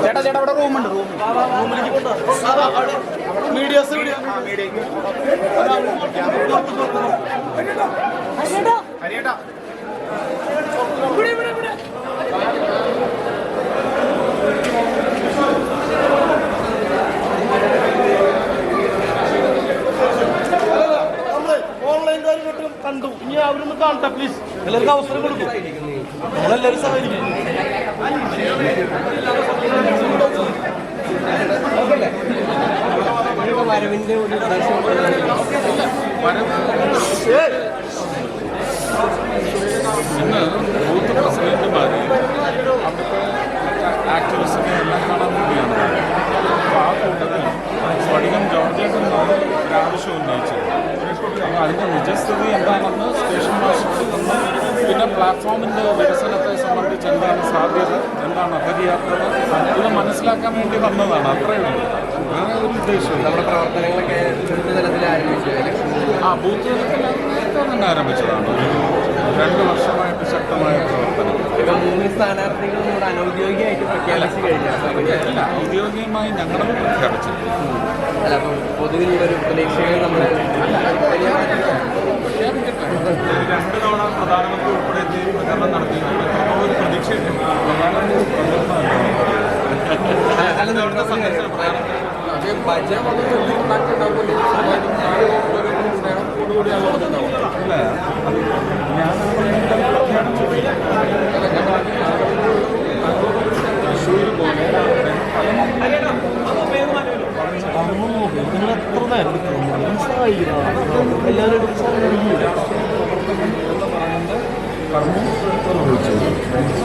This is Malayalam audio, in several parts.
ചേട്ടാ ചേട്ടാ അവിടെ റൂമുണ്ട് മീഡിയസ് ഹരിയേട്ടാ കണ്ടു. ഇനി അവരൊന്ന് കാണട്ടെ പ്ലീസ്. എല്ലാവർക്കും അവസരം കൊടുക്കും. നമ്മളെല്ലാവരും സഹകരിക്കും. വരവിന്റെ ഒരു ഇന്ന് ബൂത്ത് പ്രസിഡന്റുമാരെ അവിടുത്തെ ആക്ടിവിസ്റ്റിനെ എല്ലാം കാണാൻ വേണ്ടിയാണ്. അപ്പോൾ ആ കൂട്ടത്തിൽ സ്ഫടികം ജോർജേട്ടൻ ഒരാവശ്യം ഉന്നയിച്ചത്. അപ്പോൾ അതിൻ്റെ നിജസ്ഥിതി എന്താണെന്ന് സ്റ്റേഷൻ മാസ്റ്റർ നിന്ന് പിന്നെ പ്ലാറ്റ്ഫോമിൻ്റെ വികസനത്തെ സംബന്ധിച്ച് എന്താണ് സാധ്യത, എന്താണ് അപര്യാപ്തത, ഇത് മനസ്സിലാക്കാൻ വേണ്ടി വന്നതാണ്. അത്രയേ ഉള്ളൂ. വേറെ ഒരു ഉദ്ദേശമില്ല. നമ്മുടെ പ്രവർത്തനങ്ങളൊക്കെ ബൂത്ത് തലത്തിൽ ആരംഭിച്ചു. ബൂത്ത് തലത്തിൽ തന്നെ ആരംഭിച്ചതാണ്. 2 വർഷമായിട്ട് ശക്തമായ പ്രവർത്തനം. ഇപ്പം 3 സ്ഥാനാർത്ഥികളും കൂടെ അനൗദ്യോഗികമായിട്ട് പ്രഖ്യാപിച്ചു കഴിഞ്ഞാൽ അല്ല, ഔദ്യോഗികമായി ഞങ്ങളും പ്രഖ്യാപിച്ചു. അല്ല, അപ്പം പൊതുവിലുള്ളൊരു പ്രതീക്ഷകൾ നമ്മൾ പ്രഖ്യാപിക്കട്ടെ. 2 തവണ പ്രധാനമന്ത്രി ഉൾപ്പെടെ എത്തി പ്രചരണം നടത്തി. ഒരു പ്രതീക്ഷയുണ്ട്.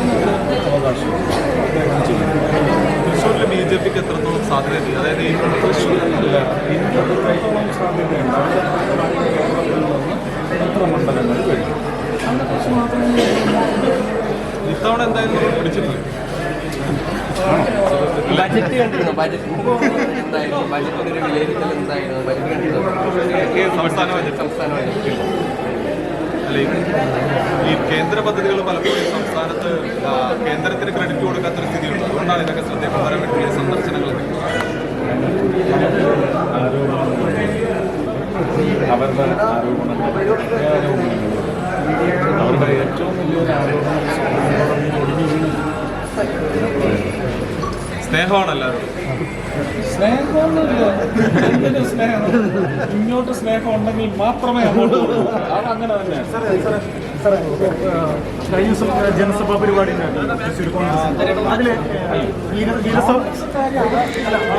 തൃശ്ശൂർ പോലെ തൃശ്ശൂരിൽ BJPക്ക് എത്രത്തോളം സാധ്യതയുണ്ട്? അതായത് ഈ തൃശ്ശൂരിലല്ല ഇന്ത്യക്ക് എത്രത്തോളം സാധ്യതയുണ്ട്? എത്ര മണ്ഡലങ്ങൾ കഴിഞ്ഞു? ഇത്തവണ എന്തായാലും പിടിച്ചിട്ടില്ല. ബജറ്റ് കണ്ടിരുന്നു. ബജറ്റ് എന്തായിരുന്നു? ബജറ്റിൻ്റെ ഒരു വിലയിരുത്തൽ എന്തായിരുന്നു? ബജറ്റ് കണ്ടിരുന്നു. സംസ്ഥാന ബജറ്റ് അല്ലെ, ഈ കേന്ദ്ര പദ്ധതികൾ പലപ്പോഴും സംസ്ഥാനത്ത് കേന്ദ്രത്തിന് ക്രെഡിറ്റ് കൊടുക്കാത്തൊരു സ്ഥിതിയുണ്ട്. അതുകൊണ്ടാണ് ഇതൊക്കെ ശ്രദ്ധേയപ്പെടാൻ വേണ്ടിയ സന്ദർശനങ്ങൾ. അവരുടെ അവരുടെ ഏറ്റവും വലിയൊരു ആരോപണം സ്നേഹമാണ് എല്ലാവരും. സ്നേഹമൊന്നുമില്ല. എന്തിന് സ്നേഹം? ഇങ്ങോട്ട് സ്നേഹം ഉണ്ടെങ്കിൽ മാത്രമേ അങ്ങോട്ട് കൊടുക്കൂ. അതങ്ങനെ തന്നെ. കഴിഞ്ഞ ദിവസം ജനസഭാ പരിപാടി അതില്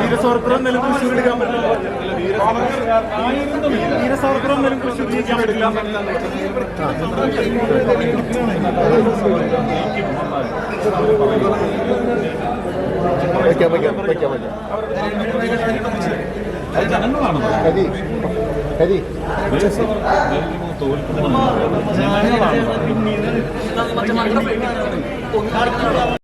വീരസവർക്കറും നിലം തൃശ്ശൂർ എടുക്കാൻ പറ്റില്ല. വീരസവർക്കറും നിലം തൃശ്ശൂർ ജയിക്കാൻ പറ്റില്ല. ജനങ്ങളാണ് തോൽക്കുന്നത്. ജനങ്ങളാണ്.